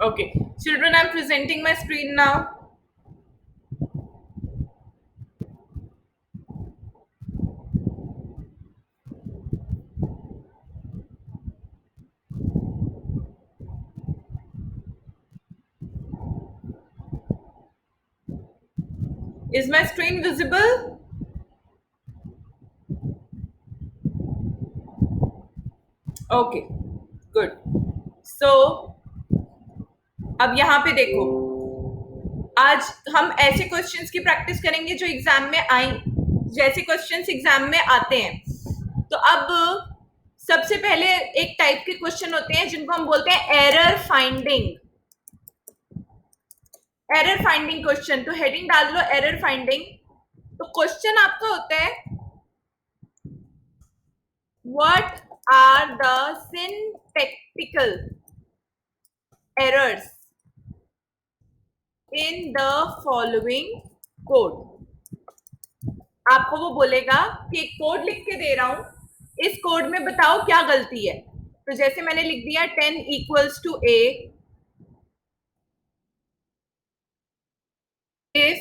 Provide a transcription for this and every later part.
Okay. Children, I'm presenting my screen now. Is my screen visible? Okay. Good. So, अब यहाँ पे देखो, आज हम ऐसे क्वेश्चंस की प्रैक्टिस करेंगे जो एग्जाम में आए, जैसे क्वेश्चंस एग्जाम में आते हैं। तो अब सबसे पहले एक टाइप के क्वेश्चन होते हैं जिनको हम बोलते हैं error finding. Error finding question, तो हेडिंग डाल लो एरर फाइंडिंग। तो क्वेश्चन आपका होता है what are the syntactical errors in the following code. आपको वो बोलेगा कि एक कोड लिख के दे रहा हूं, इस कोड में बताओ क्या गलती है। तो जैसे मैंने लिख दिया 10 equals to a, if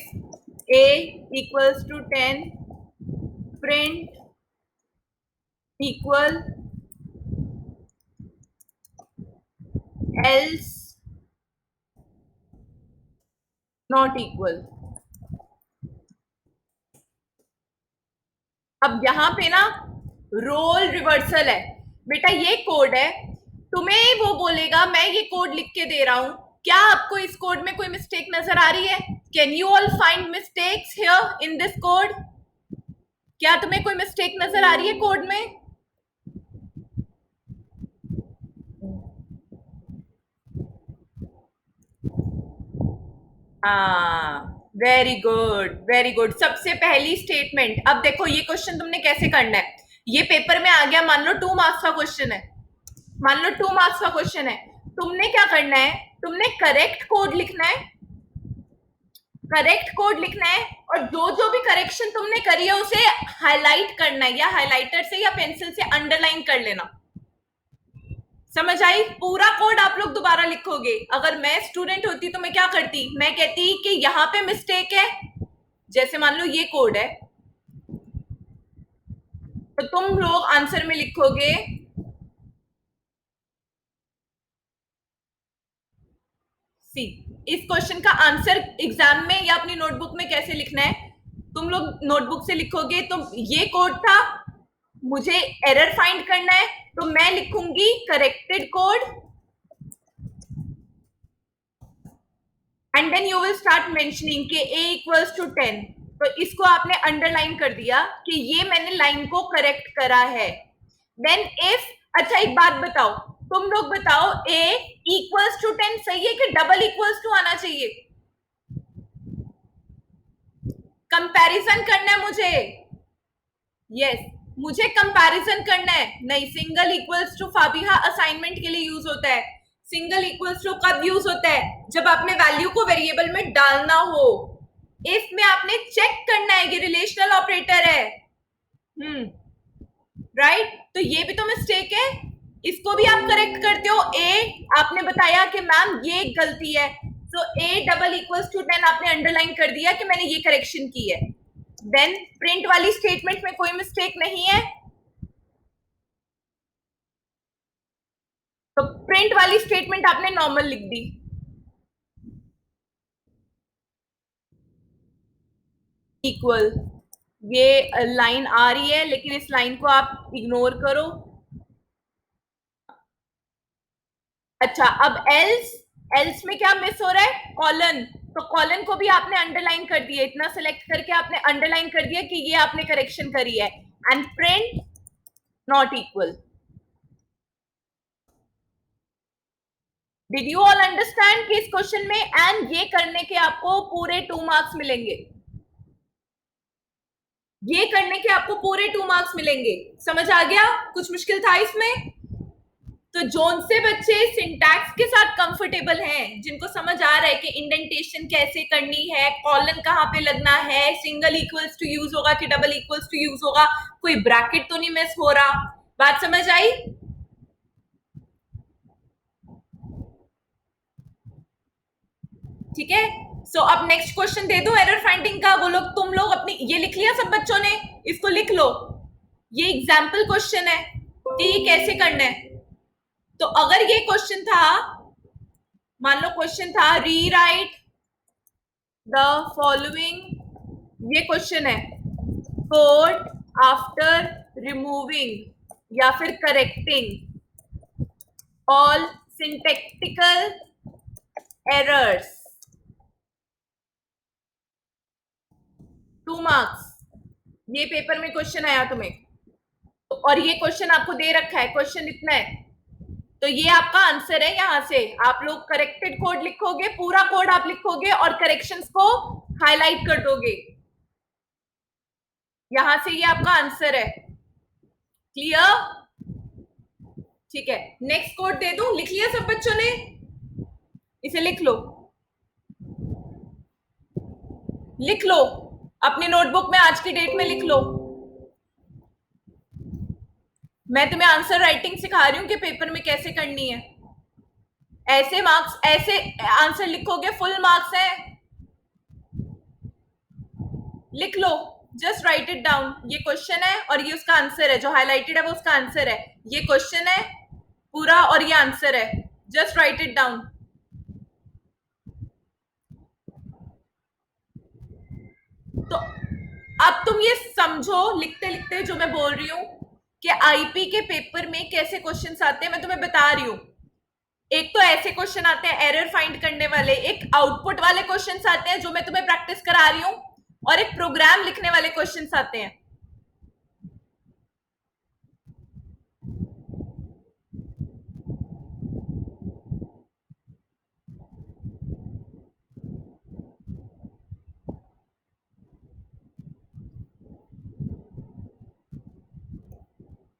a equals to 10, print equal, else not equal। अब यहां पे ना रोल रिवर्सल है बेटा, ये कोड है, तुम्हें वो बोलेगा मैं ये कोड लिख के दे रहा हूं, क्या आपको इस कोड में कोई मिस्टेक नजर आ रही है? Can you all find mistakes here in this code? क्या तुम्हें कोई मिस्टेक नजर आ रही है कोड में? हाँ, वेरी गुड वेरी गुड। सबसे पहली स्टेटमेंट, अब देखो ये क्वेश्चन तुमने कैसे करना है। ये पेपर में आ गया, मान लो 2 मार्क्स का क्वेश्चन है, मान लो 2 मार्क्स का क्वेश्चन है। तुमने क्या करना है, तुमने करेक्ट कोड लिखना है, करेक्ट कोड लिखना है, और जो जो भी करेक्शन तुमने करी है उसे हाईलाइट करना है, या हाईलाइटर से या पेंसिल से अंडरलाइन कर लेना। समझ आई? पूरा कोड आप लोग दोबारा लिखोगे। अगर मैं स्टूडेंट होती तो मैं क्या करती, मैं कहती कि यहां पे मिस्टेक है, जैसे मान लो ये कोड है, तो तुम लोग आंसर में लिखोगे सी। इस क्वेश्चन का आंसर एग्जाम में या अपनी नोटबुक में कैसे लिखना है, तुम लोग नोटबुक से लिखोगे। तो ये कोड था, मुझे एरर फाइंड करना है, तो मैं लिखूंगी corrected code, and then you will start mentioning कि a इक्वल्स टू 10। तो इसको आपने अंडरलाइन कर दिया कि ये मैंने लाइन को करेक्ट करा है। देन इफ, अच्छा एक बात बताओ, तुम लोग बताओ a इक्वल्स टू 10 सही है कि डबल इक्वल्स टू आना चाहिए? कंपैरिजन करना है मुझे, यस मुझे कंपैरिजन करना है। नहीं, सिंगल इक्वल्स टू फाबिहा असाइनमेंट के लिए यूज होता है। सिंगल इक्वल्स टू कब यूज होता है? जब आपने वैल्यू को वेरिएबल में डालना हो। इफ में आपने चेक करना है, ये रिलेशनल ऑपरेटर है। राइट, तो ये भी तो मिस्टेक है, इसको भी आप करेक्ट करते हो। ए आपने बताया कि मैम ये गलती है, तो ए डबल इक्वल्स टू 10 आपने अंडरलाइन कर दिया कि मैंने ये करेक्शन की है। देन प्रिंट वाली स्टेटमेंट में कोई मिस्टेक नहीं है, तो प्रिंट वाली स्टेटमेंट आपने नॉर्मल लिख दी। इक्वल, ये लाइन आ रही है लेकिन इस लाइन को आप इग्नोर करो। अच्छा, अब एल्स, एल्स में क्या मिस हो रहा है? कॉलन, तो कॉलन को भी आपने अंडरलाइन कर दिया, इतना सेलेक्ट करके आपने अंडरलाइन कर दिया कि ये आपने करेक्शन करी है। And print not equal. Did you all understand कि इस क्वेश्चन में एंड ये करने के आपको पूरे 2 मार्क्स मिलेंगे, ये करने के आपको पूरे 2 मार्क्स मिलेंगे। समझ आ गया? कुछ मुश्किल था इसमें? तो जोन से बच्चे सिंटैक्स के साथ कंफर्टेबल हैं, जिनको समझ आ रहा है कि इंडेंटेशन कैसे करनी है, कॉलन कहाँ पे लगना है, सिंगल इक्वल्स टू यूज होगा कि डबल इक्वल्स टू यूज होगा, कोई ब्रैकेट तो नहीं मिस हो रहा, बात समझ आई? ठीक है। सो अब नेक्स्ट क्वेश्चन दे दो एरर फाइंडिंग का। वो लोग, तुम लोग अपनी ये लिख लिया सब बच्चों ने? इसको लिख लो, ये एग्जाम्पल क्वेश्चन है कि ये कैसे करना है। तो अगर ये क्वेश्चन था, मान लो क्वेश्चन था रीराइट द फॉलोइंग, ये क्वेश्चन है, कोड आफ्टर रिमूविंग या फिर correcting all syntactical errors, 2 marks. ये पेपर में क्वेश्चन आया तुम्हें, और ये क्वेश्चन आपको दे रखा है, क्वेश्चन इतना है, तो ये आपका आंसर है। यहां से आप लोग करेक्टेड कोड लिखोगे, पूरा कोड आप लिखोगे और करेक्शंस को हाईलाइट कर दोगे। यहां से ये आपका आंसर है। क्लियर? ठीक है, नेक्स्ट कोड दे दूं? लिख लिया सब बच्चों ने? इसे लिख लो, लिख लो अपनी नोटबुक में, आज की डेट में लिख लो। मैं तुम्हें आंसर राइटिंग सिखा रही हूं कि पेपर में कैसे करनी है। ऐसे मार्क्स, ऐसे आंसर लिखोगे फुल मार्क्स है। लिख लो, जस्ट राइट इट डाउन। ये क्वेश्चन है और ये उसका आंसर है, जो हाईलाइटेड है वो उसका आंसर है। ये क्वेश्चन है पूरा और ये आंसर है, जस्ट राइट इट डाउन। तो अब तुम ये समझो लिखते लिखते जो मैं बोल रही हूं कि आईपी के पेपर में कैसे क्वेश्चंस आते हैं, मैं तुम्हें बता रही हूं। एक तो ऐसे क्वेश्चन आते हैं एरर फाइंड करने वाले, एक आउटपुट वाले क्वेश्चंस आते हैं जो मैं तुम्हें प्रैक्टिस करा रही हूं, और एक प्रोग्राम लिखने वाले क्वेश्चंस आते हैं।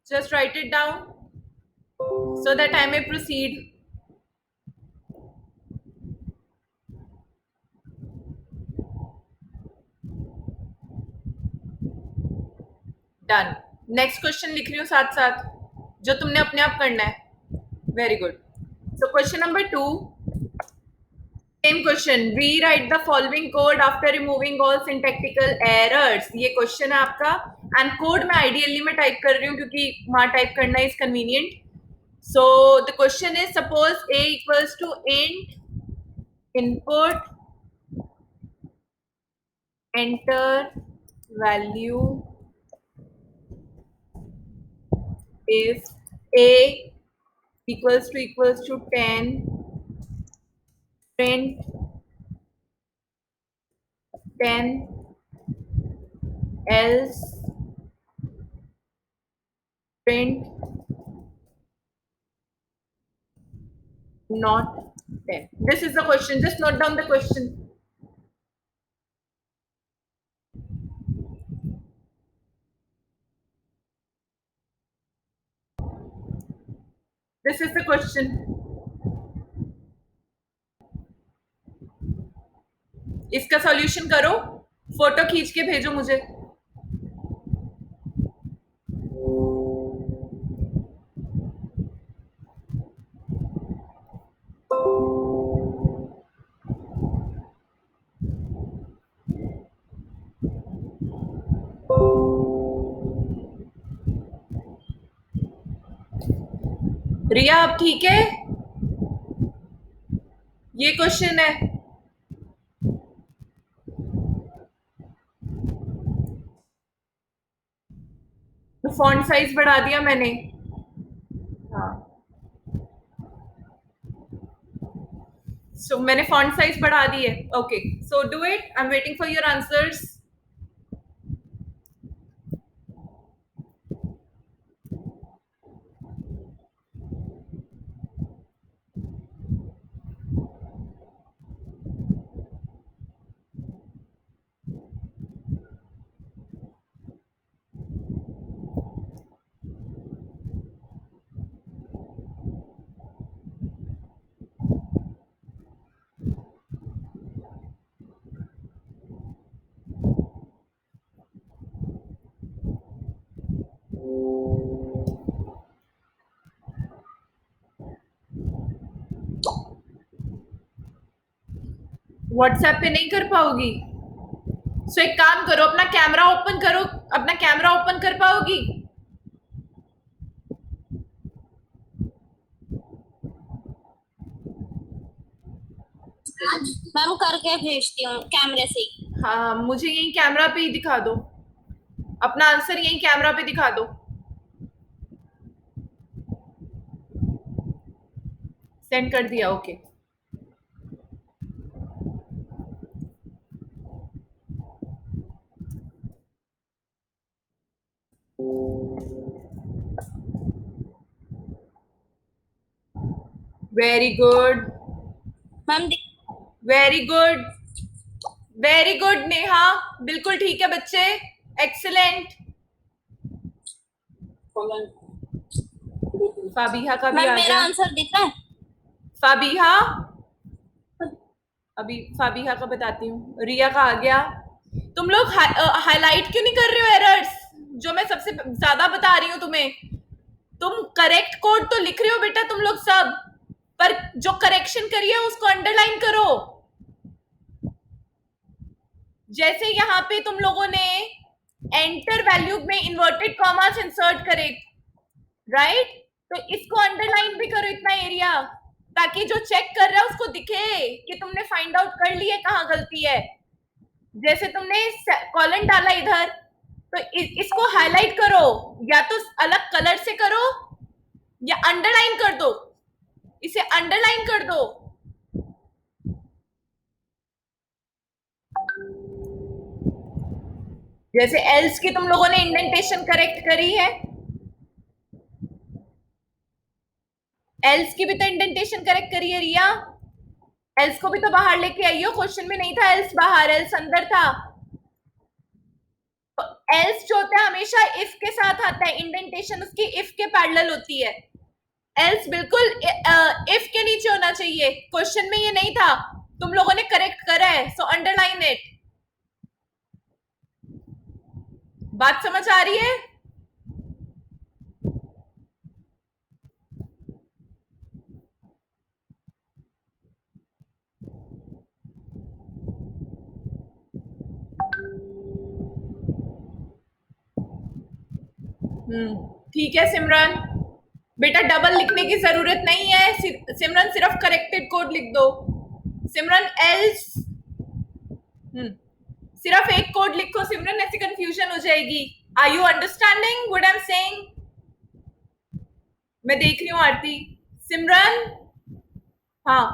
Just write it down so that I may proceed. Done. Next question लिख रही हूँ साथ साथ, जो तुमने अपने आप करना है। Very good. So question number 2, same question, we write the following code after removing all syntactical errors. ये क्वेश्चन है आपका, एंड कोड मैं आइडियली मैं टाइप कर रही हूँ क्योंकि वहां टाइप करना is convenient. So the question is, suppose a equals to int input enter value if a equals to 10, print 10, else print not 10. This is the question, just note down the question. This is the question. इसका solution करो, photo खींच के भेजो मुझे। रिया अब ठीक है? ये क्वेश्चन है, तो फॉन्ट साइज बढ़ा दिया मैंने। हाँ, सो मैंने फॉन्ट साइज बढ़ा दी है। Okay, so do it, I am waiting for your answers. WhatsApp पे नहीं कर पाओगी? सो एक काम करो, अपना कैमरा ओपन करो, अपना कैमरा ओपन कर पाओगी? मैम करके भेजती हूँ कैमरे से ही। हाँ, मुझे यही कैमरा पे ही दिखा दो, अपना आंसर यही कैमरा पे दिखा दो। सेंड कर दिया, okay. Very good, ma'am very good, very good Neha, बिल्कुल ठीक है बच्चे, एक्सीलेंट। फाबिहा का भी मैम आ मेरा गया। आंसर दिख रहा है? फाबिहा, अभी फाबिहा का बताती हूँ। रिया का आ गया। तुम लोग हाईलाइट क्यों नहीं कर रहे हो एरर्स, जो मैं सबसे ज्यादा बता रही हूँ तुम्हें? तुम करेक्ट कोड तो लिख रहे हो बेटा तुम लोग सब, पर जो करेक्शन करी है उसको अंडरलाइन करो। जैसे यहाँ पे तुम लोगों ने एंटर वैल्यू में इन्वर्टेड कॉमास इंसर्ट करे, राइट? तो इसको अंडरलाइन भी करो इतना एरिया, ताकि जो चेक कर रहा है उसको दिखे कि तुमने फाइंड आउट कर ली है कहाँ गलती है। जैसे तुमने कॉलन डाला इधर, तो इसको हाईलाइट करो, या तो अलग कलर से करो या अंडरलाइन कर दो, इसे अंडरलाइन कर दो। जैसे एल्स की तुम लोगों ने इंडेंटेशन करेक्ट करी है, एल्स की भी तो इंडेंटेशन करेक्ट करी है रिया। एल्स को भी तो बाहर लेके आई हो, क्वेश्चन में नहीं था एल्स बाहर, एल्स अंदर था। तो एल्स जो होता है हमेशा इफ के साथ आता है, इंडेंटेशन उसकी इफ के पैरेलल होती है। एल्स बिल्कुल इफ के नीचे होना चाहिए, क्वेश्चन में ये नहीं था, तुम लोगों ने करेक्ट करा है, सो अंडरलाइन इट। बात समझ आ रही है? ठीक है सिमरन, बेटा डबल लिखने की जरूरत नहीं है, सिमरन सिर्फ करेक्टेड कोड लिख दो। सिमरन एल्स, सिर्फ एक कोड लिखो सिमरन, ऐसी कंफ्यूजन हो जाएगी। Are you understanding what I am saying? मैं देख रही हूँ आरती। सिमरन, हाँ,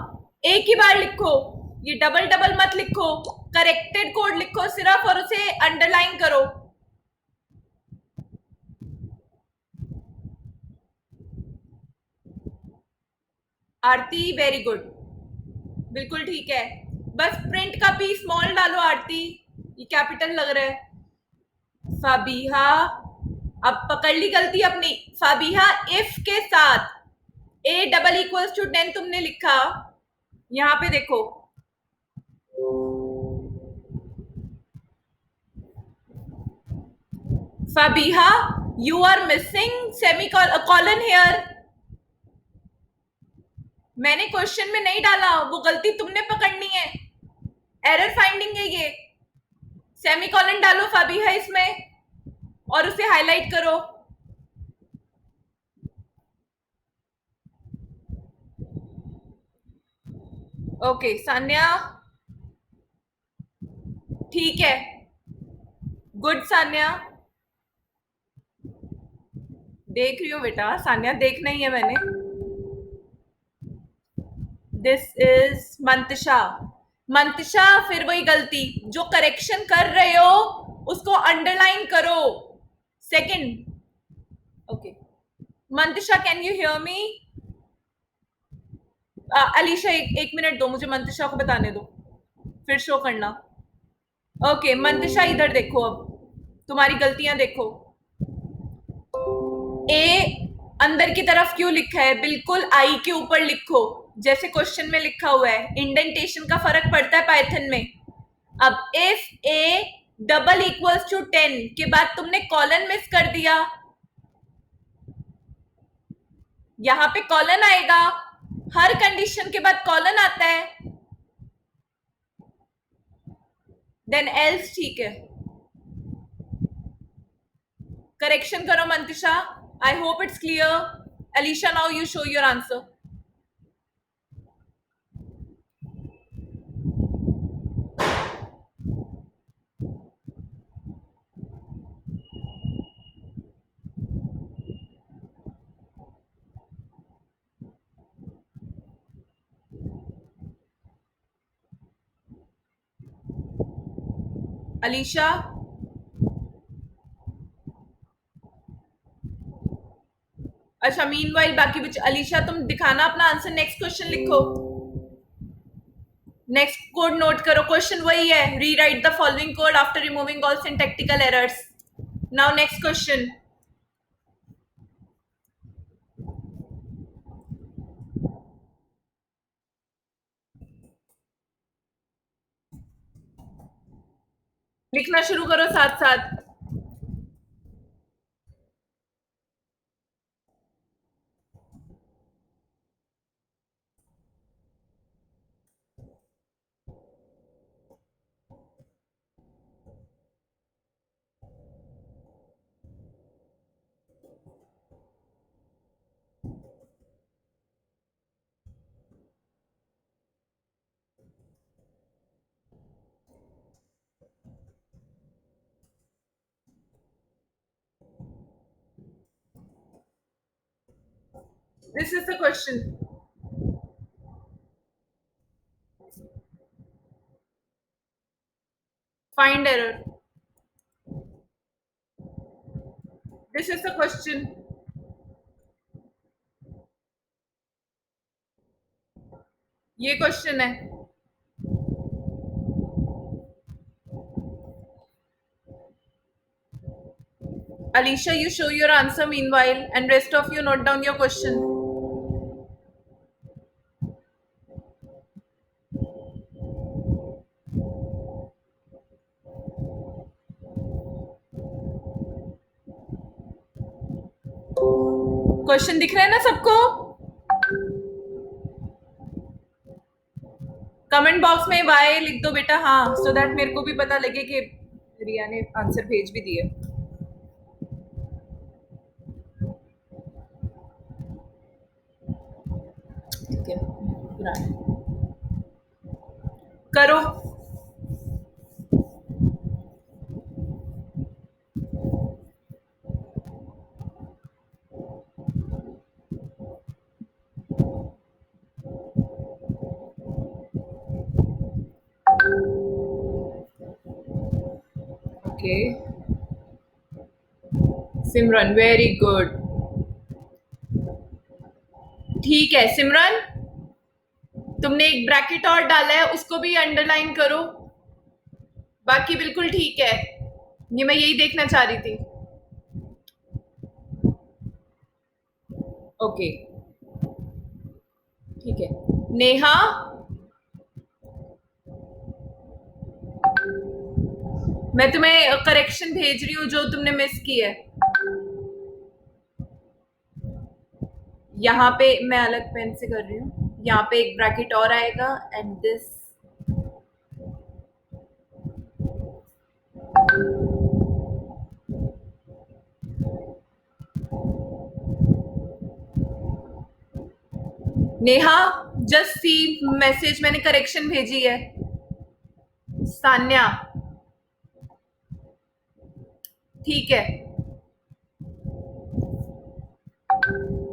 एक ही बार लिखो, ये डबल डबल मत लिखो, करेक्टेड कोड लिखो सिर्फ और उसे अंडरलाइन करो। आरती वेरी गुड, बिल्कुल ठीक है। बस प्रिंट का पी स्मॉल डालो आरती, ये कैपिटल लग रहा है। फाबिहा, अब पकड़ ली गलती अपनी। फाबिहा इफ के साथ ए डबल इक्वल्स टू 10 तुमने लिखा, यहां पे देखो। Fabiha, you are missing semicolon here. मैंने क्वेश्चन में नहीं डाला, वो गलती तुमने पकड़नी है, एरर फाइंडिंग है ये। सेमी कॉलन डालो फाबिहा इसमें और उसे हाईलाइट करो। ओके सान्या, ठीक है, गुड सान्या, देख रही हो बेटा, सान्या देखना ही है मैंने। This is Mantasha. मंतशा, फिर वही गलती, जो करेक्शन कर रहे हो उसको अंडरलाइन करो। Second, okay. Mantasha can you hear me? Alisha एक मिनट दो, मुझे मंतशा को बताने दो, फिर शो करना। ओके मंतशा, इधर देखो, अब तुम्हारी गलतियां देखो। ए अंदर की तरफ क्यों लिखा है? बिल्कुल आई के ऊपर लिखो, जैसे क्वेश्चन में लिखा हुआ है। इंडेंटेशन का फर्क पड़ता है पाइथन में। अब if A double equals to 10 के बाद तुमने कॉलन मिस कर दिया, यहां पे कॉलन आएगा, हर कंडीशन के बाद कॉलन आता है। देन एल्स ठीक है. करेक्शन करो Mantisha. I hope it's clear. Alisha, now you show your answer. Alisha, अच्छा मीनवाइल बाकी बच्चे. अलीशा तुम दिखाना अपना आंसर. नेक्स्ट क्वेश्चन लिखो. नेक्स्ट कोड नोट करो. क्वेश्चन वही है, rewrite the following code after removing all syntactical errors. Now next question. लिखना शुरू करो साथ साथ. This is the question. Find error. This is the question. ये क्वेश्चन है. Alicia, you show your answer meanwhile, and rest of you note down your question. Question दिख रहा है ना सबको? कमेंट बॉक्स में वाई लिख दो बेटा. हाँ, सो दैट मेरे को भी पता लगे कि रिया ने आंसर भेज भी दिए. ठीक है, करो. ओके, सिमरन वेरी गुड. ठीक है सिमरन, तुमने एक ब्रैकेट और डाला है, उसको भी अंडरलाइन करो. बाकी बिल्कुल ठीक है. ये मैं यही देखना चाह रही थी. ओके, ठीक है. नेहा, मैं तुम्हें करेक्शन भेज रही हूँ जो तुमने मिस की है. यहाँ पे मैं अलग पेन से कर रही हूँ. यहाँ पे एक ब्रैकेट और आएगा and this. Neha, just see message, मैंने करेक्शन भेजी है. सान्या, ठीक है.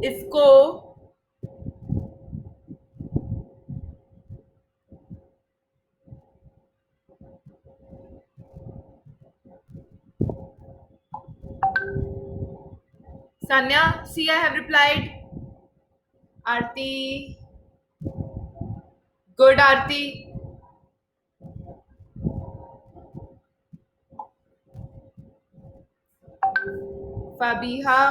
इसको Sanya, see I have replied. Aarti, good Aarti. Fabiha,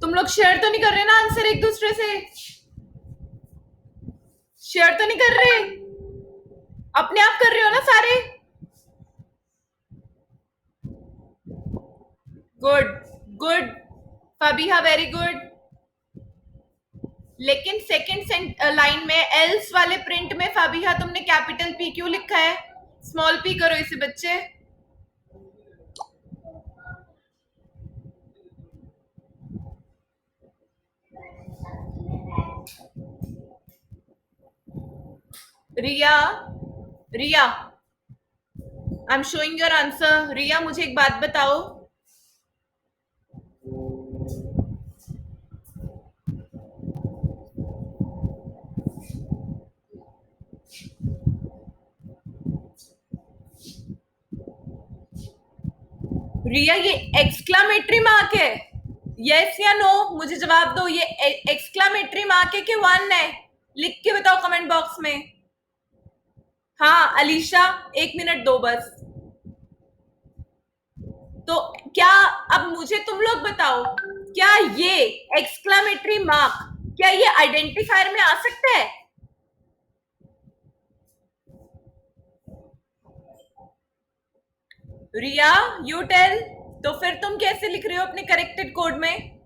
तुम लोग शेयर तो नहीं कर रहे ना आंसर एक दूसरे से? शेयर तो नहीं कर रहे? अपने आप कर रहे हो ना सारे? Good good. Fabiha very good. लेकिन सेकंड लाइन में एल्स वाले प्रिंट में फाबिहा तुमने कैपिटल पी क्यों लिखा है? स्मॉल पी करो इसे बच्चे। Riya, Riya, I am showing your answer. Riya मुझे एक बात बताओ, रिया ये एक्सक्लामेटरी मार्क है? यस या नो? मुझे जवाब दो, ये एक्सक्लामेटरी मार्क है कि वन है? लिख के बताओ कमेंट बॉक्स में। हाँ अलीशा, 1 मिनट दो बस। तो क्या, अब मुझे तुम लोग बताओ, क्या ये एक्सक्लामेटरी मार्क, क्या ये आइडेंटिफायर में आ सकता है? रिया यू टेल। तो फिर तुम कैसे लिख रहे हो अपने करेक्टेड कोड में?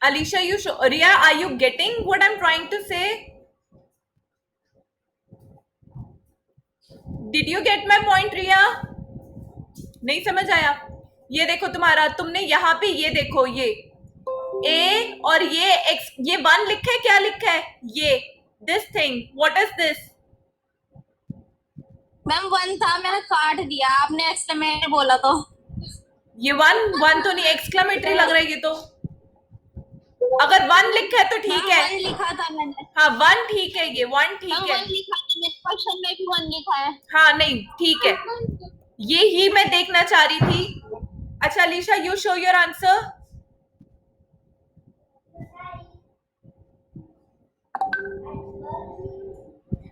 Alicia, you show, Ria, are you getting what I'm trying to say? Did you get my point, Ria? नहीं समझ आया? ये देखो तुम्हारा, तुमने यहाँ पे ये देखो, ये ए और ये एक्स, ये वन लिखा है, क्या लिखा है? ये this thing, what is this? Ma'am one था, मैंने काट दिया, आपने एक्सक्लेमेटर बोला तो। ये वन तो नहीं, एक्सक्लेमेटरी लग रहा है ये तो। अगर वन लिखा है तो ठीक है। वन लिखा था मैंने। हाँ वन ठीक है, ये वन ठीक है। वन लिखा था मेरे क्वेश्चन में भी, वन लिखा है। हाँ नहीं ठीक है, ये ही मैं देखना चाह रही थी। अच्छा Alisha, you show your answer.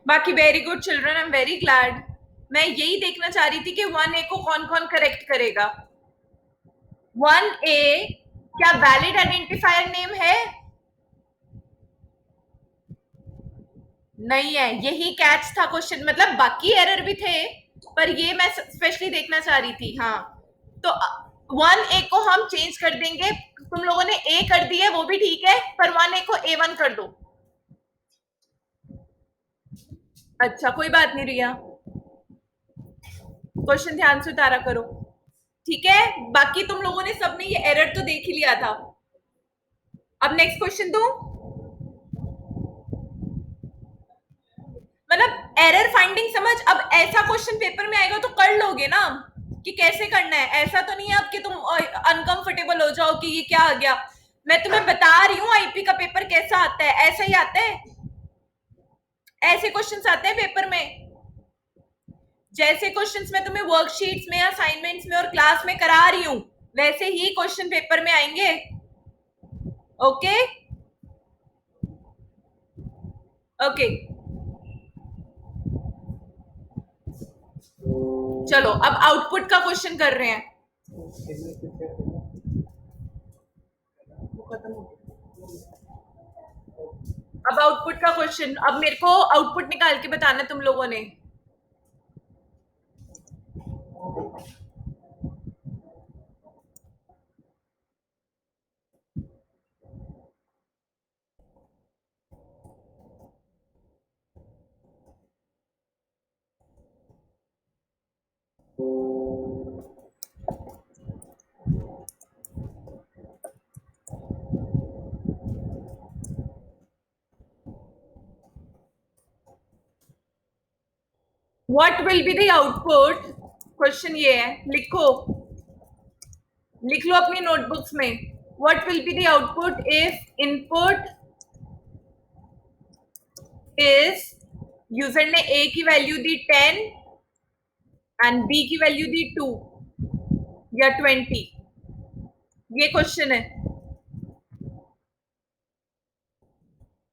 बाकी very good children, I am very glad. मैं यही देखना चाह रही थी कि 1A को कौन कौन करेक्ट करेगा। 1A क्या वैलिड आइडेंटिफायर नेम है? नहीं है, यही कैच था क्वेश्चन, मतलब बाकी एरर भी थे पर ये मैं स्पेशली देखना चाह रही थी। हाँ तो 1A को हम चेंज कर देंगे, तुम लोगों ने A कर दिया वो भी ठीक है, पर 1A को A1 कर दो। अच्छा कोई बात नहीं रिया, क्वेश्चन ध्यान से उतारा करो, ठीक है? बाकी तुम लोगों ने सबने ये एरर तो देख ही लिया था। अब नेक्स्ट क्वेश्चन दो, मतलब एरर फाइंडिंग समझ। अब ऐसा क्वेश्चन पेपर में आएगा तो कर लोगे ना कि कैसे करना है, ऐसा तो नहीं है अब कि तुम अनकंफर्टेबल हो जाओ कि ये क्या आ गया। मैं तुम्हें बता रही हूँ आईपी का पेपर कैसा आता है, ऐसा ही आता है, ऐसे क्वेश्चंस आते हैं पेपर में। जैसे क्वेश्चंस मैं तुम्हें वर्कशीट्स में, असाइनमेंट्स में और क्लास में करा रही हूं, वैसे ही क्वेश्चन पेपर में आएंगे। ओके ओके, चलो अब आउटपुट का क्वेश्चन कर रहे हैं। अब आउटपुट का क्वेश्चन, अब मेरे को आउटपुट निकाल के बताना तुम लोगों ने। What will be the output, question ये है, लिखो, लिख लो अपनी नोटबुक्स में। What will be the output if input is, user ने ए की वैल्यू दी 10 एंड बी की वैल्यू दी 2 या 20, ये क्वेश्चन है।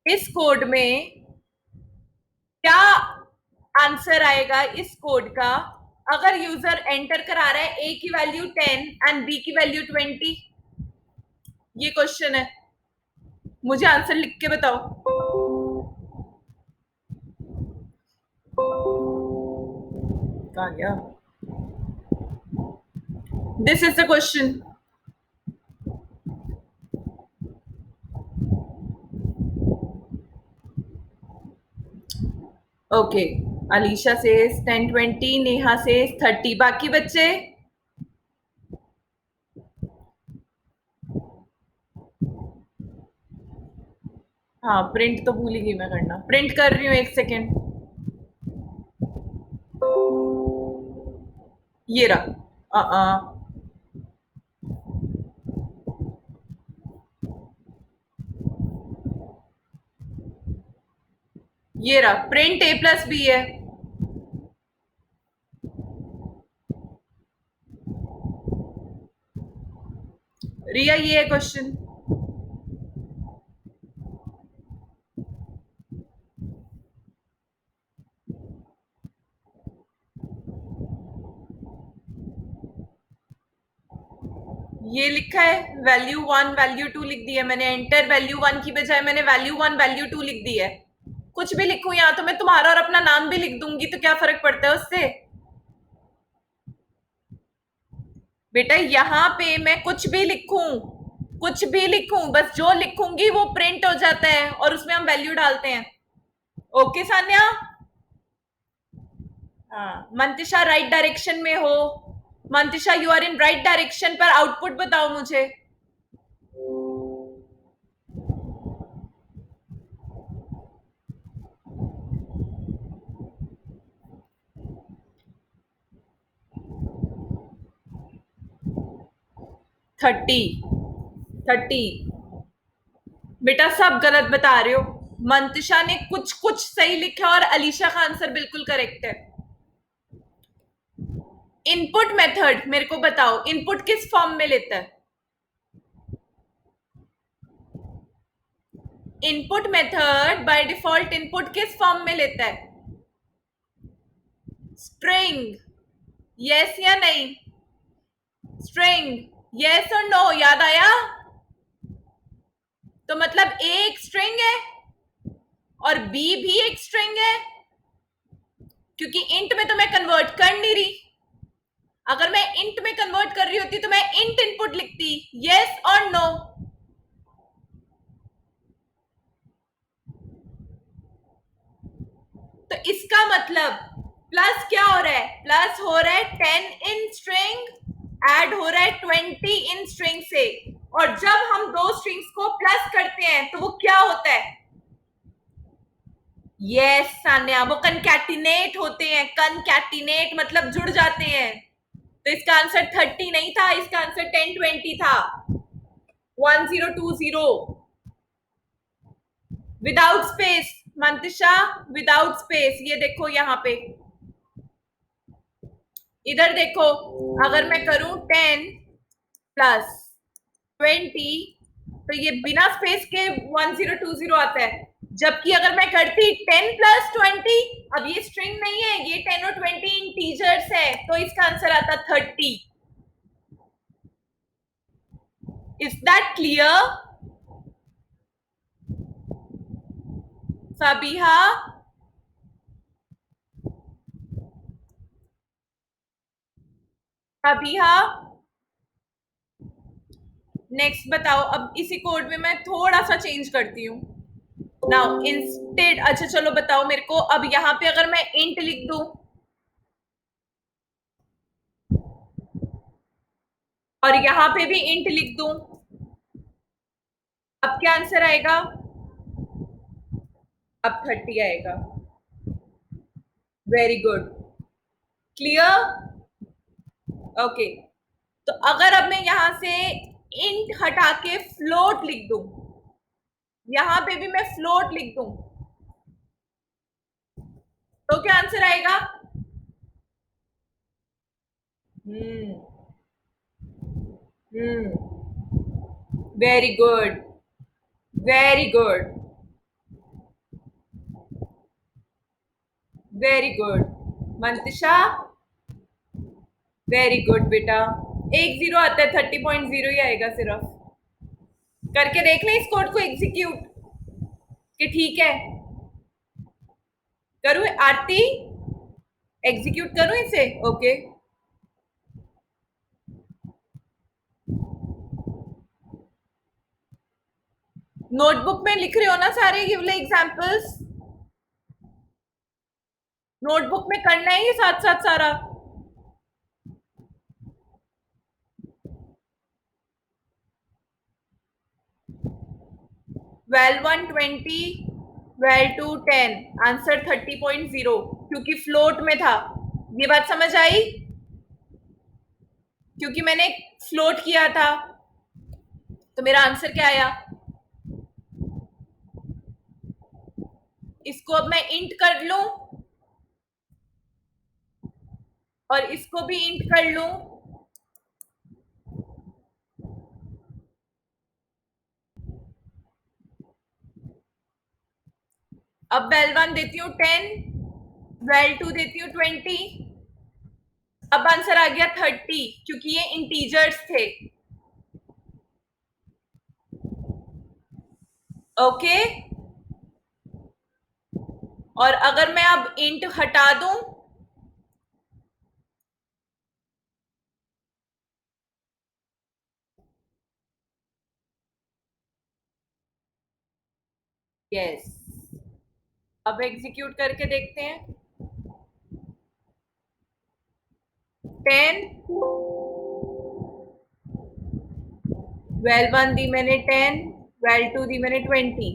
इस कोड में क्या आंसर आएगा इस कोड का अगर यूजर एंटर करा रहा है ए की वैल्यू 10 एंड बी की वैल्यू 20? ये क्वेश्चन है, मुझे आंसर लिख के बताओ। कहाँ गया? This is the question. Okay, Alisha says 10-20, Neha says 30. बाकी बच्चे? हाँ, प्रिंट तो भूल ही गई मैं करना. प्रिंट कर रही हूँ, एक सेकेंड. ये रहा. ये रहा. प्रिंट A+B है. रिया, ये है क्वेश्चन. ये लिखा है वैल्यू 1 वैल्यू 2 लिख दी है मैंने. एंटर वैल्यू 1 की बजाय मैंने वैल्यू 1 वैल्यू 2 लिख दी है. कुछ भी लिखूं यहाँ तो मैं तुम्हारा और अपना नाम भी लिख दूंगी, तो क्या फर्क पड़ता है उससे? बेटा यहाँ पे मैं कुछ भी लिखूं, कुछ भी लिखूं, बस जो लिखूंगी वो प्रिंट हो जाता है और उसमें हम वैल्यू डालते हैं. ओके सान्या? हाँ, मंतिशा राइट डायरेक्शन में हो. Mantisha, you are in right direction, पर आउटपुट बताओ मुझे. 30. बेटा सब गलत बता रहे हो. मंतिशा ने कुछ कुछ सही लिखा और अलीशा का आंसर बिल्कुल करेक्ट है. इनपुट मेथड मेरे को बताओ, इनपुट किस फॉर्म में लेता है? Input method by default input किस फॉर्म में लेता है? स्ट्रिंग. यस या नहीं? स्ट्रिंग. यस और नो, याद आया? तो मतलब ए एक स्ट्रिंग है और बी भी एक स्ट्रिंग है, क्योंकि इंट में तो मैं कन्वर्ट कर नहीं रही. अगर मैं इंट में कन्वर्ट कर रही होती तो मैं इंट इनपुट लिखती. यस और नो? तो इसका मतलब प्लस क्या हो रहा है? प्लस हो रहा है 10 इन स्ट्रिंग, ऐड हो रहा है 20 इन स्ट्रिंग से. और जब हम दो स्ट्रिंग्स को प्लस करते हैं तो वो क्या होता है? यस सान्या, वो कनकैटिनेट होते हैं. कनकैटिनेट मतलब जुड़ जाते हैं. तो इसका आंसर 30 नहीं था, इसका आंसर 10-20 था. 1020 without space. Mantisha, without space. ये देखो यहाँ पे, इधर देखो. अगर मैं करूं 10+20 तो ये बिना स्पेस के 1020 आता है. जबकि अगर मैं करती 10+20, अब ये स्ट्रिंग नहीं है, ये 10 और 20 इंटीजर्स है, तो इसका आंसर आता 30. Is that clear? Fabiha, Fabiha, next बताओ. अब इसी कोड में मैं थोड़ा सा चेंज करती हूँ. नाउ इंस्टेड, अच्छा चलो बताओ मेरे को. अब यहाँ पे अगर मैं इंट लिख दूं और यहाँ पे भी इंट लिख दूं, अब क्या आंसर आएगा? अब 30 आएगा. Very good. क्लियर? ओके. तो अगर अब मैं यहां से इंट हटा के फ्लोट लिख दूं, यहां पे भी मैं फ्लोट लिख दूं, तो क्या आंसर आएगा? Hmm. Very good, very good, very good. Mantisha, very good बेटा. 10 आता है, 30.0 ही आएगा सिर्फ. करके देख ले इस कोड को एग्जीक्यूट, कि ठीक है. करूँ आरती? एग्जीक्यूट करूँ इसे? ओके. नोटबुक में लिख रहे हो ना सारे ये वाले एग्जाम्पल्स? नोटबुक में करना है ये साथ साथ सारा? वेल 120, वेल 210, आंसर 30.0 क्योंकि फ्लोट में था। ये बात समझ आई? क्योंकि मैंने फ्लोट किया था तो मेरा आंसर क्या आया? इसको अब मैं इंट कर लूं और इसको भी इंट कर लूं। अब वेल 1 देती हूँ 10, वेल 2 देती हूँ 20। अब आंसर आ गया 30 क्योंकि ये इंटीजर्स थे। ओके, और अगर मैं अब इंट हटा दूं, यस, अब एग्जीक्यूट करके देखते हैं। 10, वेल 1 दी मैंने 10, वेल 2 दी मैंने 20,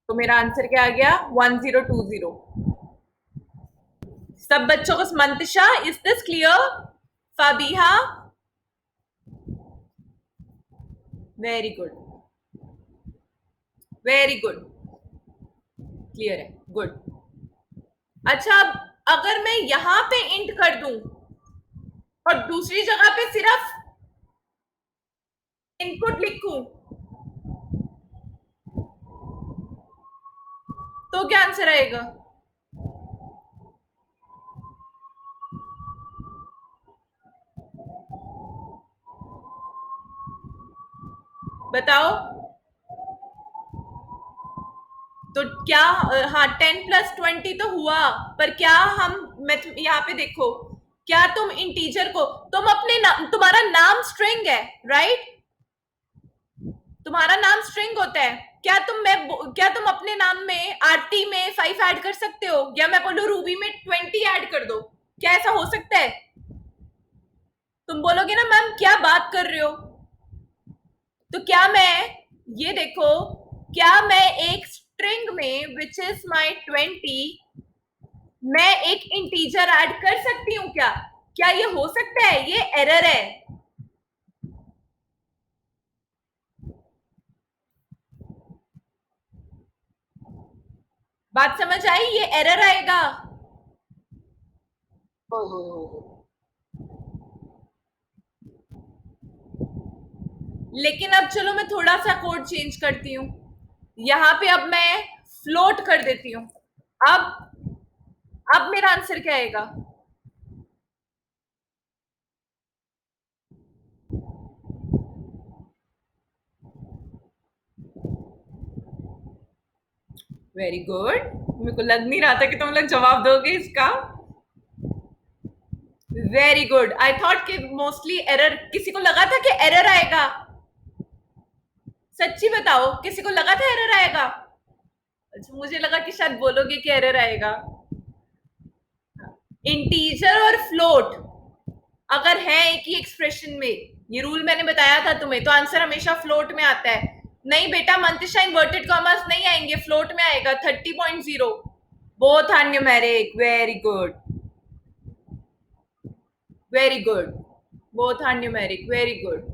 तो मेरा आंसर क्या आ गया? 1020। सब बच्चों को Mantasha, is this clear? Fabiha, very good, very good, clear है, गुड। अच्छा, अब अगर मैं यहां पे इंट कर दूं और दूसरी जगह पे सिर्फ इनपुट लिखूं तो क्या आंसर आएगा? बताओ। तो क्या हाँ, 10 + 20 तो हुआ, पर क्या हम यहाँ पे देखो, क्या तुम इंटीजर को, तुम अपने तुम्हारा नाम स्ट्रिंग है, राइट? तुम्हारा नाम स्ट्रिंग होता है। क्या तुम अपने नाम में आरती में 5 ऐड कर सकते हो, या मैं बोलूं रूबी में 20 ऐड कर दो? क्या ऐसा हो सकता है? तुम बोलोगे ना मैम क्या बात कर रहे हो। तो क्या मैं, ये देखो, क्या मैं एक स्ट्रिंग में विच इज माई 20, मैं एक इंटीजर ऐड कर सकती हूँ क्या? क्या ये हो सकता है? ये एरर है। बात समझ आई? ये एरर आएगा। लेकिन अब चलो मैं थोड़ा सा कोड चेंज करती हूँ। यहां पे अब मैं फ्लोट कर देती हूँ। अब मेरा आंसर क्या आएगा? Very good. मेरे को लग नहीं रहा था कि तुम लोग जवाब दोगे इसका। Very good. आई थॉट कि मोस्टली एरर, किसी को लगा था कि एरर आएगा? सच्ची बताओ, किसी को लगा था एरर आएगा? अच्छा, मुझे लगा कि शायद बोलोगे कि एरर आएगा। इंटीजर और फ्लोट अगर है एक ही एक्सप्रेशन में, ये रूल मैंने बताया था तुम्हें, तो आंसर हमेशा फ्लोट में आता है। नहीं बेटा, मंतशा इन्वर्टेड कॉमर्स नहीं आएंगे, फ्लोट में आएगा 30.0। Both are numeric, very good, very good, both are numeric, very good.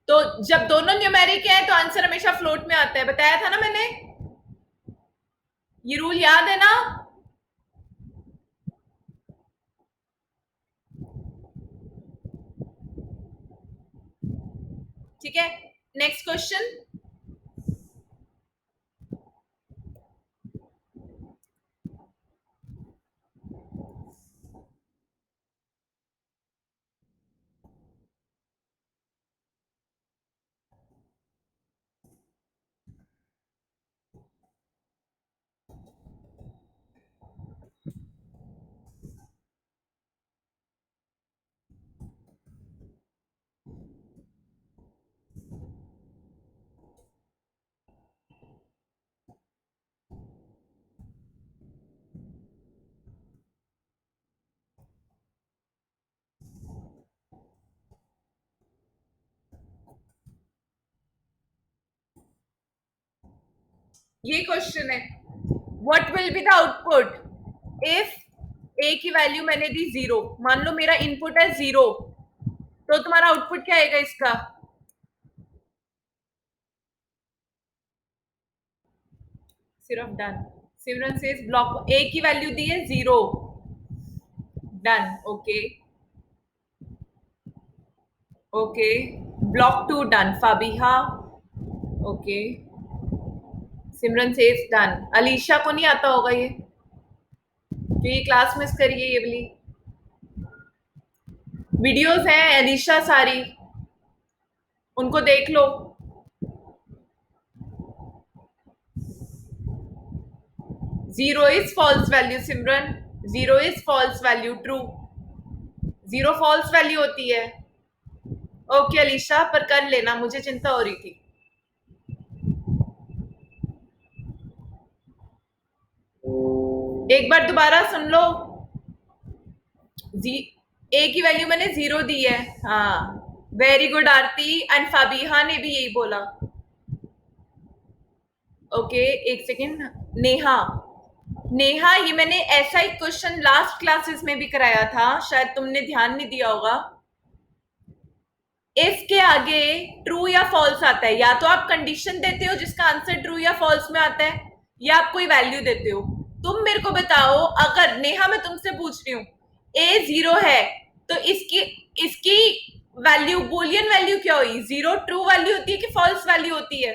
तो जब दोनों न्यूमेरिक है तो आंसर हमेशा फ्लोट में आता है, बताया था ना मैंने। ये रूल याद है ना? ठीक है, नेक्स्ट क्वेश्चन। ये क्वेश्चन है, what will be the output if A की वैल्यू मैंने दी 0। मान लो मेरा इनपुट है 0, तो तुम्हारा आउटपुट क्या आएगा इसका? सिर्फ done. Simran says block A की वैल्यू दी है 0। Done. Okay okay. Block 2 done. Fabiha okay. Simran says done. Alisha को नहीं आता होगा ये, जो ये क्लास मिस करिए ये वाली वीडियोस हैं अलीशा सारी, उनको देख लो। Zero is false value Simran, zero is false value, true. Zero false value होती है। ओके अलीशा, पर कर लेना, मुझे चिंता हो रही थी। एक बार दोबारा सुन लो। जी, ए की वैल्यू मैंने 0 दी है। हाँ, वेरी गुड आरती, एंड फाबिहा ने भी यही बोला। ओके एक सेकेंड। नेहा, नेहा ये मैंने ऐसा ही क्वेश्चन लास्ट क्लासेस में भी कराया था, शायद तुमने ध्यान नहीं दिया होगा। इफ के आगे ट्रू या फॉल्स आता है, या तो आप कंडीशन देते हो जिसका आंसर ट्रू या फॉल्स में आता है, या आप कोई वैल्यू देते हो। तुम मेरे को बताओ, अगर नेहा मैं तुमसे पूछ रही हूँ ए 0 है, तो इसकी इसकी वैल्यू बुलियन वैल्यू क्या हुई? 0 ट्रू वैल्यू होती है कि फॉल्स वैल्यू होती है?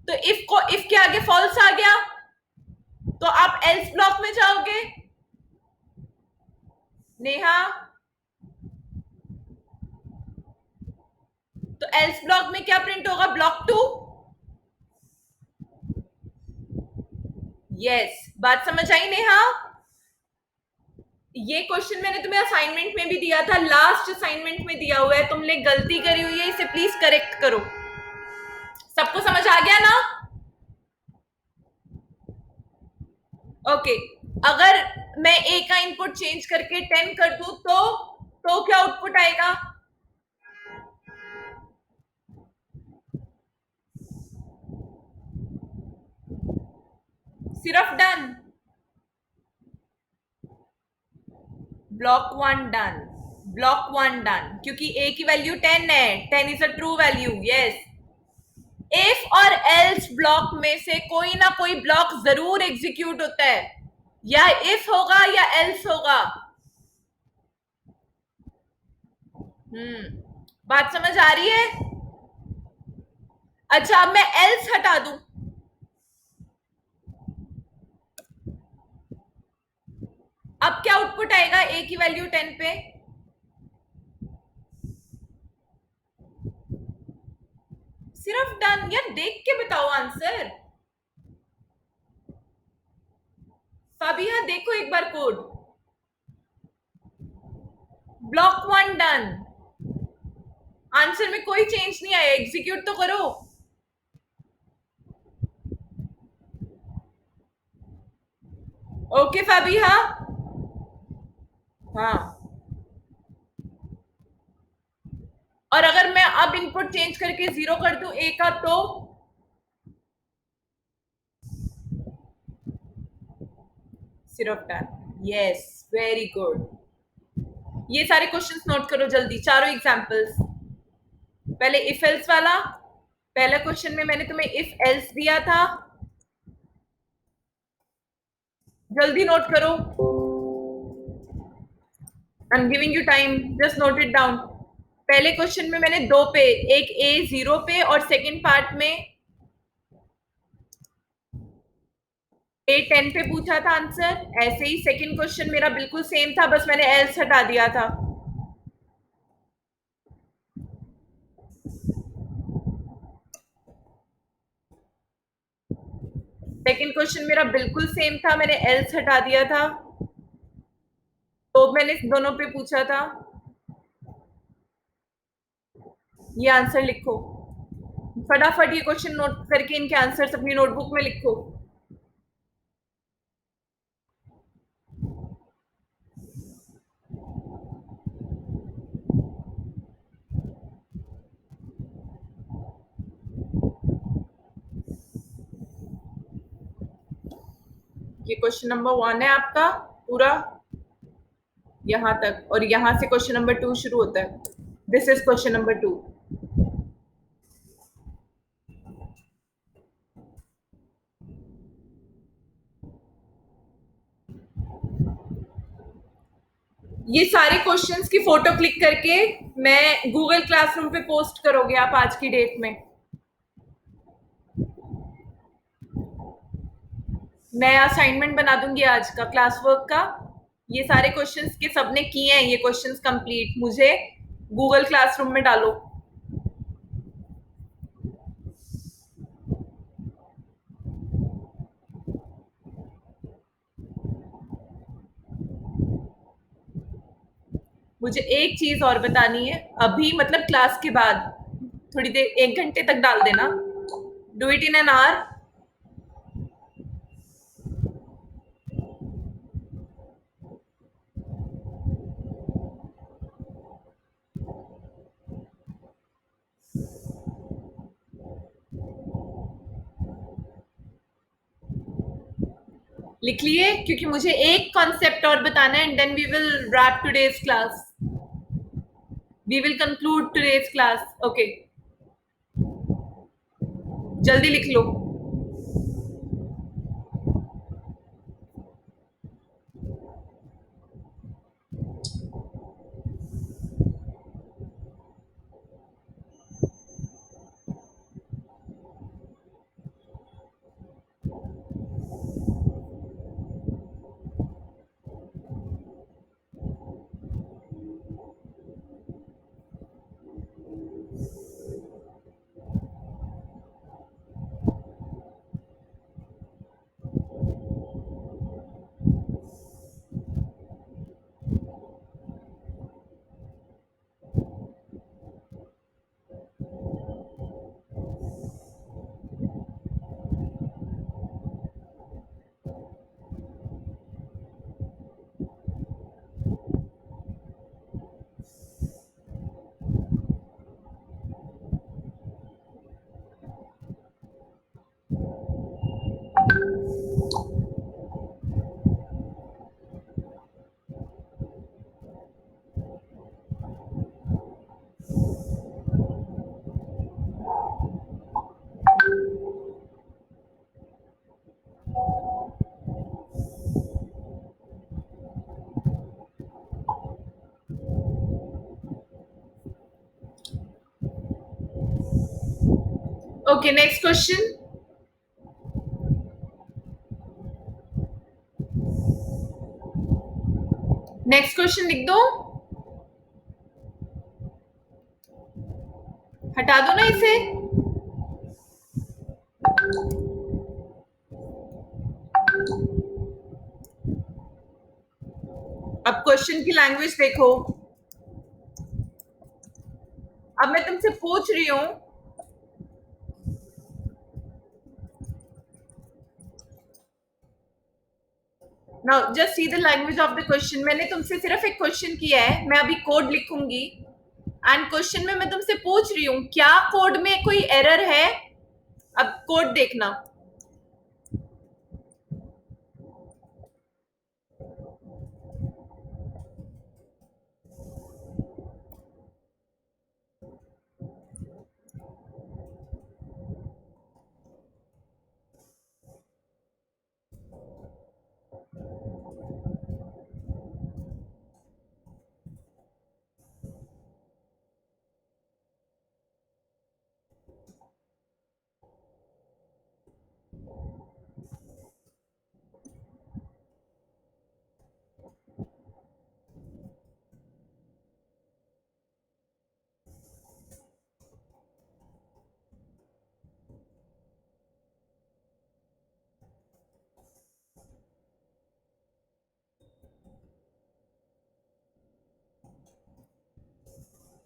तो इफ के आगे फॉल्स आ गया तो आप एल्स ब्लॉक में जाओगे। नेहा, तो एल्स ब्लॉक में क्या प्रिंट होगा? ब्लॉक 2। यस, बात समझ आई नेहा? ये क्वेश्चन मैंने तुम्हें असाइनमेंट में भी दिया था, लास्ट असाइनमेंट में दिया हुआ है, तुमने गलती करी हुई है, इसे प्लीज करेक्ट करो। सबको समझ आ गया ना? ओके। अगर मैं ए का इनपुट चेंज करके 10 कर दूं तो क्या आउटपुट आएगा? सिर्फ done. Block 1 done. Block 1 done, क्योंकि ए की वैल्यू 10 है। 10 is a true value. Yes, if और एल्स ब्लॉक में से कोई ना कोई ब्लॉक जरूर एग्जीक्यूट होता है, या इफ होगा या एल्स होगा। बात समझ आ रही है? अच्छा, अब मैं एल्स हटा दूं, अब क्या आउटपुट आएगा ए की वैल्यू 10 पे? सिर्फ डन। यार देख के बताओ आंसर। फाबिहा देखो एक bar code. Block 1 done, answer में कोई चेंज नहीं आया, एग्जीक्यूट तो करो। ओके फाबिहा। हाँ, और अगर मैं अब इनपुट चेंज करके 0 कर दूं ए का, तो सिर्फ डन। Yes, very good. ये सारे क्वेश्चंस नोट करो जल्दी, चारों एग्जांपल्स। पहले इफ एल्स वाला, पहला क्वेश्चन में मैंने तुम्हें इफ एल्स दिया था, जल्दी नोट करो। I am giving you time, just note it down. पहले क्वेश्चन में मैंने दो पे, एक ए 0 पे और सेकंड पार्ट में ए 10 पे पूछा था आंसर। ऐसे ही सेकंड क्वेश्चन मेरा बिल्कुल सेम था, बस मैंने एल्स हटा दिया था। सेकंड क्वेश्चन मेरा बिल्कुल सेम था, मैंने एल्स हटा दिया था। तो मैंने दोनों पे पूछा था। ये आंसर लिखो फटाफट, ये क्वेश्चन नोट करके इनके आंसर्स अपनी नोटबुक में लिखो। ये क्वेश्चन नंबर 1 है आपका पूरा यहाँ तक, और यहाँ से क्वेश्चन नंबर 2 शुरू होता है. This is question number 2. ये सारे क्वेश्चंस की फोटो क्लिक करके मैं गूगल क्लासरूम पे पोस्ट करोगे आप आज की डेट में. मैं असाइनमेंट बना दूंगी आज का क्लास वर्क का. ये सारे क्वेश्चंस के सबने किए हैं, ये क्वेश्चंस कंप्लीट, मुझे गूगल क्लासरूम में डालो. मुझे एक चीज और बतानी है अभी, मतलब क्लास के बाद थोड़ी देर, 1 घंटे तक डाल देना. Do it in an hour. लिख लिए, क्योंकि मुझे एक कॉन्सेप्ट और बताना है and then we will wrap today's class. We will conclude today's class. Okay, जल्दी लिख लो. Okay, next question. Next question लिख दो. हटा दो ना इसे. अब क्वेश्चन की लैंग्वेज देखो. अब मैं तुमसे पूछ रही हूं, now just see the language of the question. मैंने तुमसे सिर्फ एक क्वेश्चन किया है, मैं अभी कोड लिखूंगी एंड क्वेश्चन में मैं तुमसे पूछ रही हूँ क्या कोड में कोई एरर है. अब कोड देखना.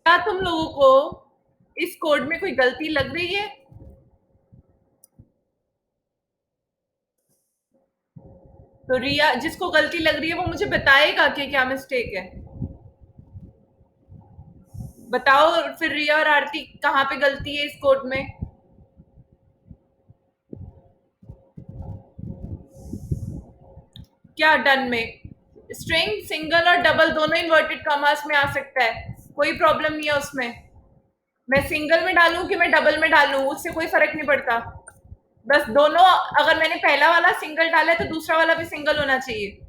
क्या तुम लोगों को इस कोड में कोई गलती लग रही है? तो रिया, जिसको गलती लग रही है वो मुझे बताएगा कि क्या मिस्टेक है. बताओ फिर रिया और आरती, कहाँ पे गलती है इस कोड में. क्या डन में? स्ट्रिंग सिंगल और डबल दोनों इन्वर्टेड कॉमास में आ सकता है, कोई प्रॉब्लम नहीं है उसमें। मैं सिंगल में डालूं कि मैं डबल में डालूं, उससे कोई फर्क नहीं पड़ता। बस दोनों, अगर मैंने पहला वाला सिंगल डाला है तो दूसरा वाला भी सिंगल होना चाहिए।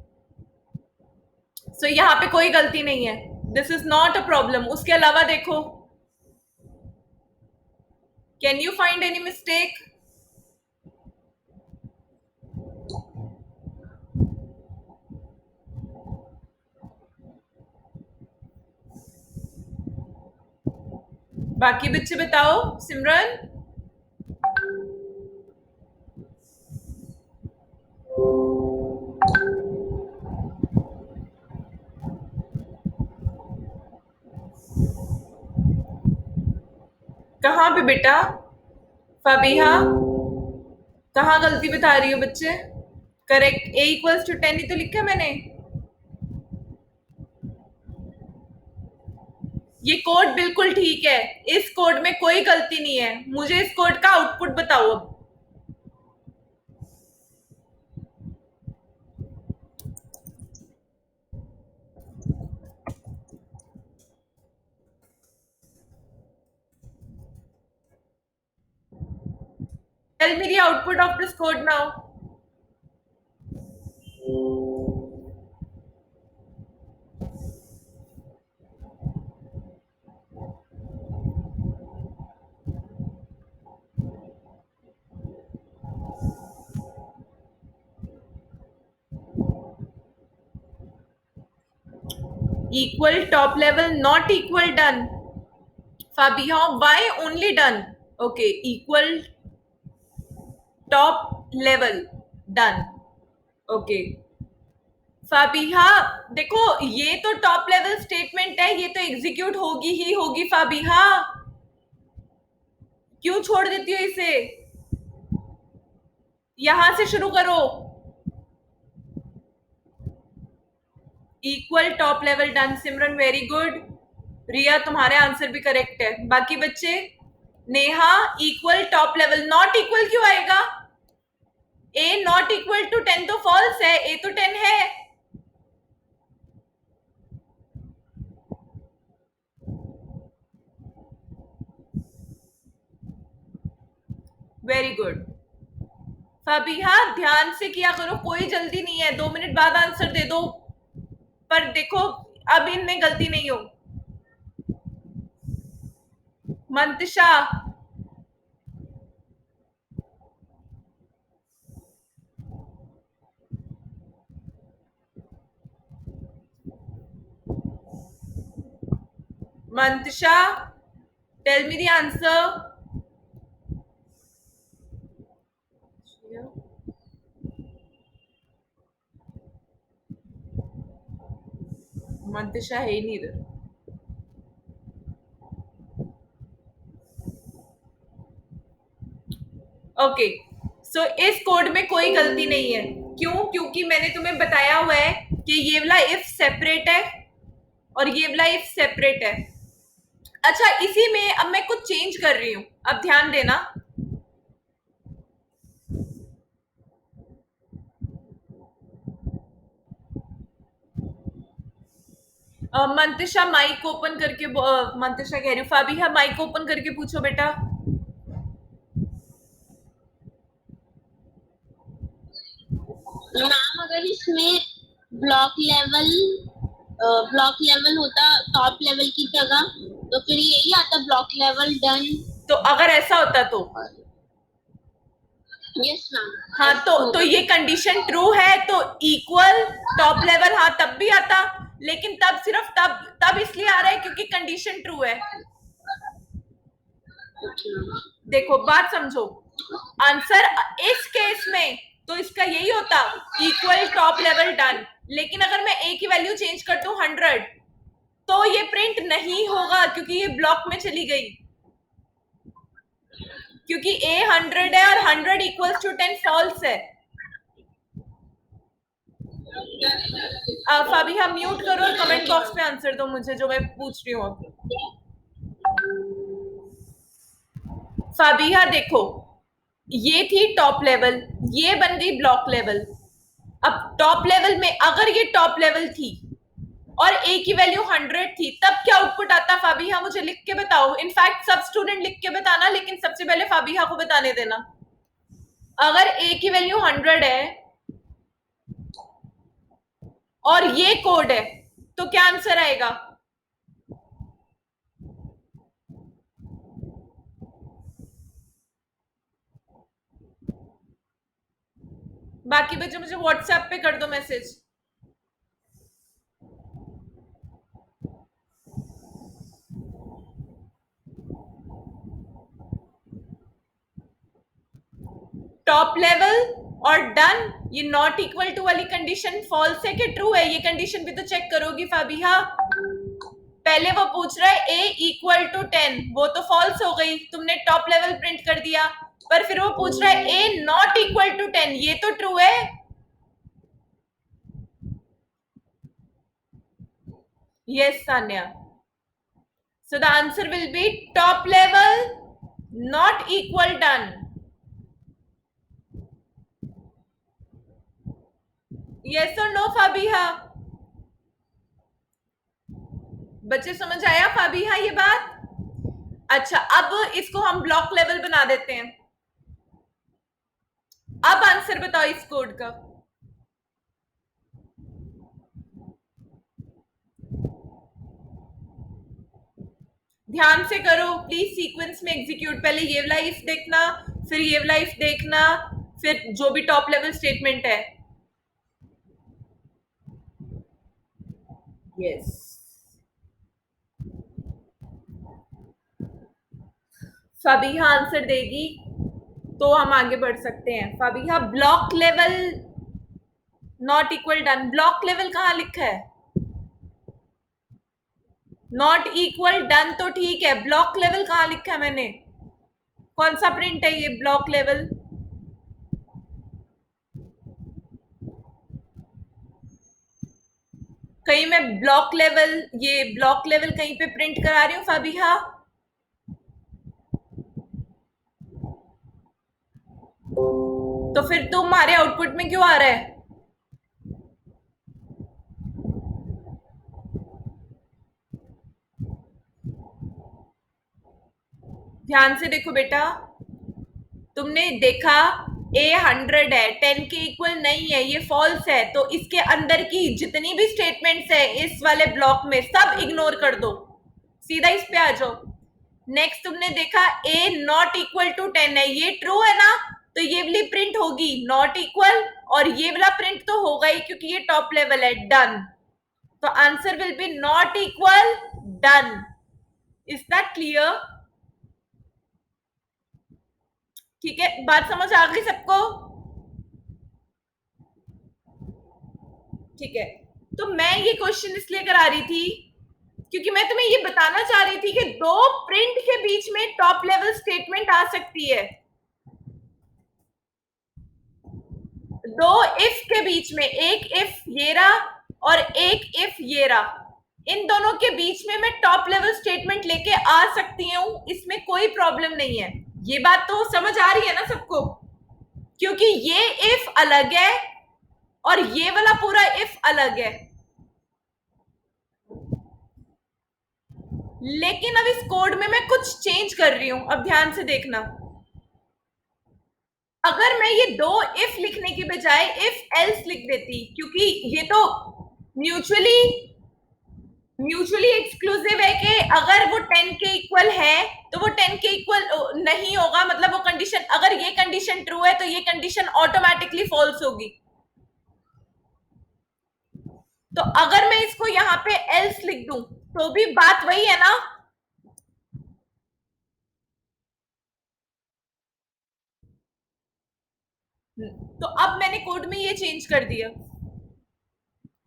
सो यहाँ पे कोई गलती नहीं है, this is not a problem. उसके अलावा देखो, can you find any mistake? बाकी बच्चे बताओ। सिमरन, कहाँ पे बेटा? फबीहा, कहाँ गलती बता रही हो बच्चे? करेक्ट, ए इक्वल्स टू 10 ही तो लिखा है मैंने। ये कोड बिल्कुल ठीक है, इस कोड में कोई गलती नहीं है। मुझे इस कोड का आउटपुट बताओ अब। Tell me the output of this code now. Equal top level, not equal done. Fabiha, why only done? Okay, equal top level done. Okay. फाबिहा, देखो ये तो टॉप लेवल स्टेटमेंट है, ये तो एग्जीक्यूट होगी ही होगी। फाबिहा, क्यों छोड़ देती हो इसे? यहां से शुरू करो। Equal top level done. Simran very good. Riya तुम्हारे आंसर भी करेक्ट है। बाकी बच्चे? Neha, equal top level, not equal क्यों आएगा? ए नॉट इक्वल टू 10 तो फॉल्स है, ए तो 10 है। Very good. फबीहा, ध्यान से किया करो, कोई जल्दी नहीं है, 2 मिनट बाद आंसर दे दो। पर देखो, अब इनमें गलती नहीं हो। Mantasha, Mantasha, tell me the answer. Mantasha है ही नहीं इधर। ओके, सो इस कोड में कोई गलती नहीं है। क्यों? क्योंकि मैंने तुम्हें बताया हुआ है कि ये वाला इफ सेपरेट है और ये वाला इफ सेपरेट है। अच्छा, इसी में अब मैं कुछ चेंज कर रही हूं, अब ध्यान देना। मंतशा माइक ओपन करके, मंतशा कह रही हूँ, फाबिहा माइक ओपन करके पूछो बेटा। मैम अगर इसमें ब्लॉक लेवल होता टॉप लेवल की जगह, तो फिर यही आता ब्लॉक लेवल डन। तो अगर ऐसा होता तो? Yes ma'am. हाँ, तो ये कंडीशन ट्रू है तो इक्वल टॉप लेवल, हाँ तब भी आता, लेकिन तब सिर्फ तब इसलिए आ रहा है क्योंकि कंडीशन ट्रू है। देखो बात समझो, आंसर इस केस में तो इसका यही होता, इक्वल टॉप लेवल डन। लेकिन अगर मैं ए की वैल्यू चेंज कर दूं 100, तो ये प्रिंट नहीं होगा क्योंकि ये ब्लॉक में चली गई, क्योंकि ए 100 है और 100 इक्वल्स टू 10 फॉल्स है। फाबिहा म्यूट करो और कमेंट बॉक्स में आंसर दो मुझे जो मैं पूछ रही हूँ। फाबिहा देखो, ये थी टॉप लेवल, ये बन गई ब्लॉक लेवल। अब टॉप लेवल में अगर ये टॉप लेवल थी और ए की वैल्यू 100 थी, तब क्या आउटपुट आता फाबिहा? मुझे लिख के बताओ। इनफैक्ट सब स्टूडेंट लिख के बताना, लेकिन सबसे पहले फाबिहा को बताने देना। अगर ए की वैल्यू 100 है और ये कोड है, तो क्या आंसर आएगा? बाकी बच्चे मुझे व्हाट्सएप पे कर दो मैसेज। टॉप लेवल और डन, ये नॉट इक्वल टू वाली कंडीशन फॉल्स है कि ट्रू है? ये कंडीशन भी तो चेक करोगी फाबिहा। पहले वो पूछ रहा है ए इक्वल टू 10, वो तो फॉल्स हो गई, तुमने टॉप लेवल प्रिंट कर दिया। पर फिर वो पूछ रहा है ए नॉट इक्वल टू 10, ये तो ट्रू है। Yes Sanya, so the answer will be top level not equal done. Yes or no फाबिहा? बच्चे समझ आया फाबिहा ये बात? अच्छा, अब इसको हम ब्लॉक लेवल बना देते हैं। अब आंसर बताओ इस कोड का। ध्यान से करो प्लीज, सीक्वेंस में एग्जीक्यूट। पहले ये वाला इफ देखना, फिर ये वाला इफ देखना, फिर जो भी टॉप लेवल स्टेटमेंट है। यस, फाबिहा आंसर देगी तो हम आगे बढ़ सकते हैं। Fabiha, block level not equal done, block level कहाँ लिखा है? नॉट इक्वल डन तो ठीक है, ब्लॉक लेवल कहाँ लिखा है मैंने? कौन सा प्रिंट है ये ब्लॉक लेवल? कहीं मैं ब्लॉक लेवल, ये ब्लॉक लेवल कहीं पे प्रिंट करा रही हूँ फाबिहा? तो फिर तुम्हारे आउटपुट में क्यों आ रहा है? ध्यान से देखो बेटा, तुमने देखा ए 100 है, 10 के इक्वल नहीं है, ये फॉल्स है, तो इसके अंदर की जितनी भी स्टेटमेंट्स है इस वाले ब्लॉक में सब इग्नोर कर दो, सीधा इस पे आ जाओ। नेक्स्ट तुमने देखा ए नॉट इक्वल टू 10 है, ये ट्रू है ना, तो ये वाली प्रिंट होगी नॉट इक्वल, और ये वाला प्रिंट तो होगा ही क्योंकि ये टॉप लेवल है, डन। तो answer will be not equal done. Is that clear? ठीक है, बात समझ आ गई सबको? ठीक है, तो मैं ये क्वेश्चन इसलिए करा रही थी क्योंकि मैं तुम्हें ये बताना चाह रही थी कि दो प्रिंट के बीच में टॉप लेवल स्टेटमेंट आ सकती है। दो इफ के बीच में, एक इफ ये रहा और एक इफ ये रहा, इन दोनों के बीच में मैं टॉप लेवल स्टेटमेंट लेके आ सकती हूँ, इसमें कोई प्रॉब्लम नहीं है। ये बात तो समझ आ रही है ना सबको? क्योंकि ये इफ अलग है और ये वाला पूरा इफ अलग है। लेकिन अब इस कोड में मैं कुछ चेंज कर रही हूं, अब ध्यान से देखना। अगर मैं ये दो इफ लिखने की बजाय इफ एल्स लिख देती, क्योंकि ये तो म्यूचुअली म्यूचुअली एक्सक्लूसिव है कि अगर वो 10 के इक्वल है तो वो 10 के इक्वल नहीं होगा, मतलब वो कंडीशन, अगर ये कंडीशन ट्रू है तो ये कंडीशन ऑटोमेटिकली फॉल्स होगी। तो अगर मैं इसको यहाँ पे एल्स लिख दूं तो भी बात वही है ना? तो अब मैंने कोड में ये चेंज कर दिया।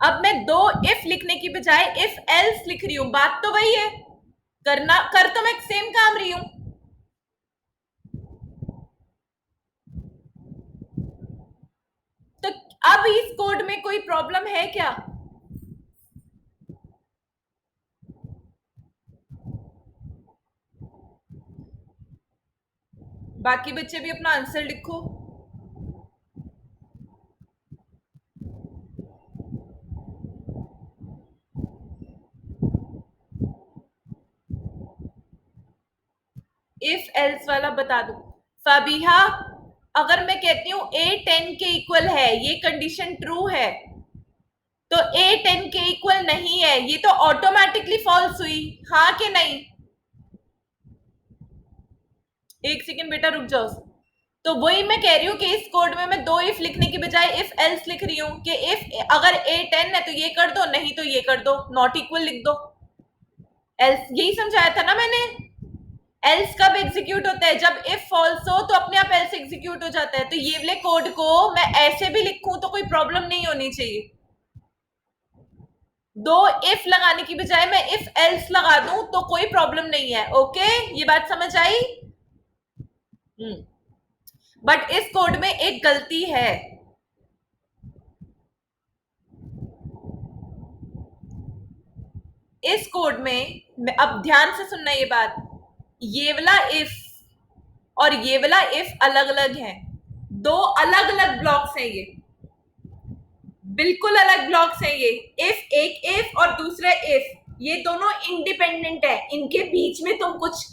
अब मैं दो इफ लिखने की बजाय इफ एल्स लिख रही हूं, बात तो वही है, करना कर तो मैं सेम काम रही हूं। तो अब इस कोड में कोई प्रॉब्लम है क्या? बाकी बच्चे भी अपना आंसर लिखो। इफ एल्स वाला बता दो फाबिहा। अगर मैं कहती हूँ ए 10 के इक्वल है, ये कंडीशन ट्रू है, तो ए 10 के इक्वल नहीं है, ये तो ऑटोमेटिकली फॉल्स हुई, हाँ कि नहीं? एक सेकेंड बेटा रुक जाओ। तो वही मैं कह रही हूँ कि इस कोड में मैं दो इफ लिखने की बजाय इफ एल्स लिख रही हूँ कि इफ अगर ए 10 है तो ये कर दो, नहीं तो ये कर दो, नॉट इक्वल लिख दो। एल्स यही समझाया था ना मैंने। एल्स कब एग्जीक्यूट होता है? जब इफ फॉल्स हो तो अपने आप एल्स एग्जीक्यूट हो जाता है। तो ये वाले कोड को मैं ऐसे भी लिखूं तो कोई प्रॉब्लम नहीं होनी चाहिए। दो इफ लगाने की बजाय मैं इफ एल्स लगा दूं तो कोई प्रॉब्लम नहीं है। ओके, ये बात समझ आई? बट इस कोड में एक गलती है। इस कोड में अब ध्यान से सुनना ये बात, ये वाला इफ और ये वाला इफ अलग अलग है, दो अलग अलग ब्लॉक्स हैं, ये बिल्कुल अलग ब्लॉक्स हैं। ये इफ एक इफ और दूसरे इफ, ये दोनों इंडिपेंडेंट है, इनके बीच में तुम कुछ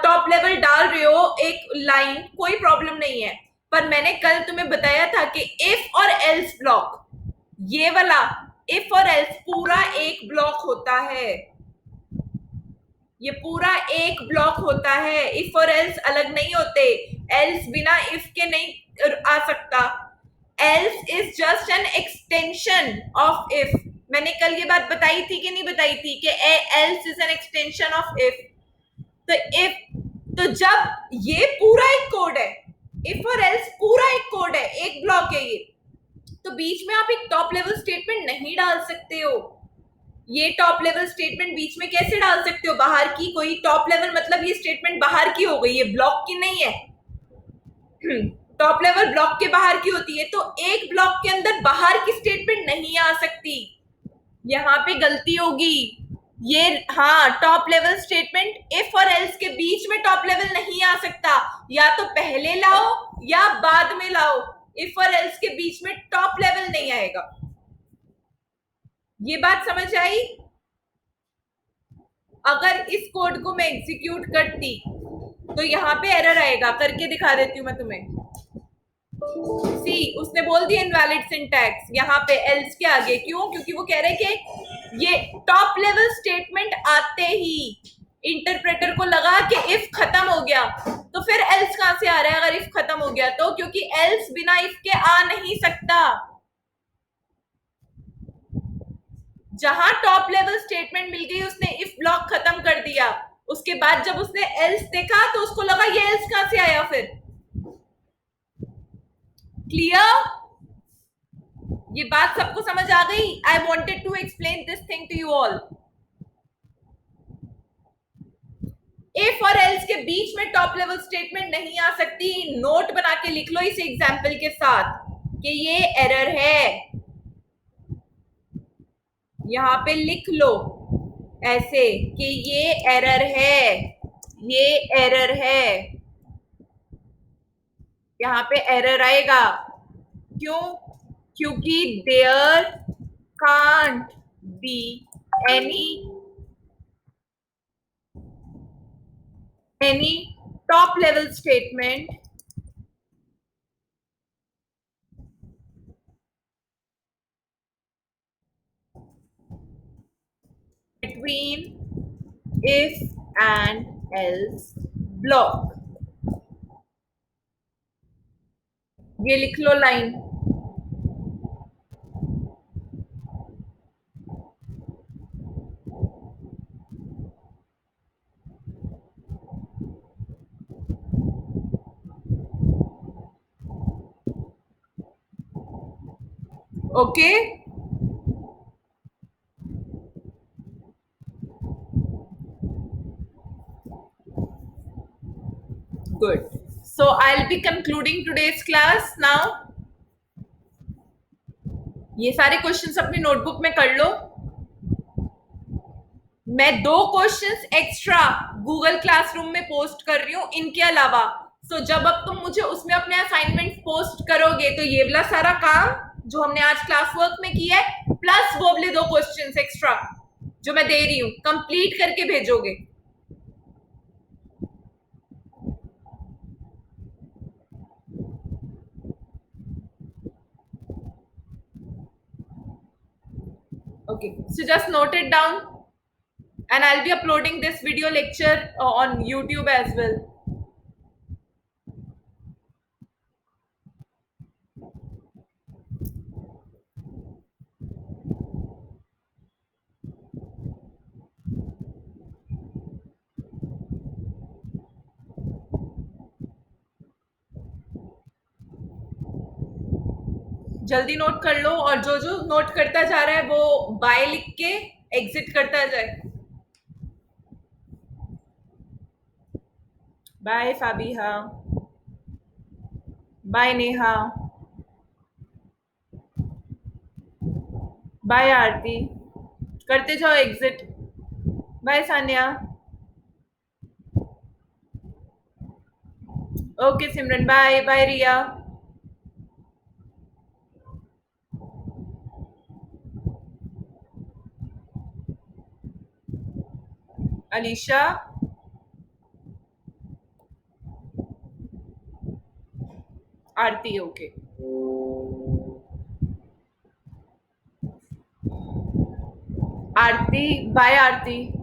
टॉप लेवल डाल रहे हो एक लाइन, कोई प्रॉब्लम नहीं है। पर मैंने कल तुम्हें बताया था कि इफ और एल्स ब्लॉक, ये वाला इफ और एल्स पूरा एक ब्लॉक होता है, ये पूरा एक ब्लॉक होता है। इफ और एल्स अलग नहीं होते, एल्स बिना इफ के नहीं आ सकता। Else is just an extension of if. मैंने कल ये बात बताई थी कि नहीं बताई थी कि else is an extension of if. तो इफ, तो जब ये पूरा एक कोड है, इफ और एल्स पूरा एक कोड है, एक ब्लॉक है ये, तो बीच में आप एक टॉप लेवल स्टेटमेंट नहीं डाल सकते हो। ये टॉप लेवल स्टेटमेंट बीच में कैसे डाल सकते हो? बाहर की कोई टॉप लेवल मतलब ये स्टेटमेंट बाहर की हो गई, ये ब्लॉक की नहीं है। टॉप लेवल ब्लॉक के बाहर की होती है, तो एक ब्लॉक के अंदर बाहर की स्टेटमेंट नहीं आ सकती। यहां पे गलती होगी ये। हाँ, टॉप लेवल स्टेटमेंट इफ और एल्स के बीच में टॉप लेवल नहीं आ सकता, या तो पहले लाओ या बाद में लाओ। इफ और एल्स के बीच में टॉप लेवल नहीं आएगा। ये बात समझ आई? अगर इस कोड को मैं एग्जीक्यूट करती तो यहां पे एरर आएगा, करके दिखा देती हूं मैं तुम्हें। सी, उसने बोल दिया इनवैलिड सिंटैक्स यहाँ पे एल्स के आगे। क्यों? क्योंकि वो कह रहे हैं कि ये टॉप लेवल स्टेटमेंट आते ही इंटरप्रेटर को लगा कि इफ खत्म हो गया, तो फिर एल्स कहां से आ रहा है अगर इफ खत्म हो गया तो? क्योंकि एल्स बिना इफ के आ नहीं सकता। जहां टॉप लेवल स्टेटमेंट मिल गई, उसने इफ ब्लॉक खत्म कर दिया, उसके बाद जब उसने एल्स देखा तो उसको लगा ये एल्स कहां से आया फिर। क्लियर? ये बात सबको समझ आ गई? I wanted to explain this thing to you all. If और एल्स के बीच में टॉप लेवल स्टेटमेंट नहीं आ सकती। नोट बना के लिख लो इस एग्जाम्पल के साथ कि ये एरर है। यहां पे लिख लो ऐसे कि ये एरर है, ये एरर है। यहां पे एरर आएगा। क्यों? क्योंकि there can't be any top level statement between if and else block। ये लिख लो line. Okay, good. So I'll be concluding today's class now। ये सारे क्वेश्चंस अपनी नोटबुक में कर लो। मैं 2 क्वेश्चंस एक्स्ट्रा गूगल क्लासरूम में पोस्ट कर रही हूँ इनके अलावा। सो जब अब तुम मुझे उसमें अपने असाइनमेंट पोस्ट करोगे तो ये वाला सारा काम जो हमने आज क्लास वर्क में किया है प्लस वो वाले 2 क्वेश्चंस एक्स्ट्रा जो मैं दे रही हूँ, कंप्लीट करके भेजोगे। Okay, so just note it down, and I'll be uploading this video lecture on YouTube as well. जल्दी नोट कर लो, और जो जो नोट करता जा रहा है वो बाय लिख के एग्जिट करता जाए. बाय फाबिहा. बाय नेहा. बाय आरती. करते जाओ एग्जिट. बाय सान्या. ओके सिमरन, बाय बाय रिया. अलीशा. आरती. ओके. आरती. बाय आरती.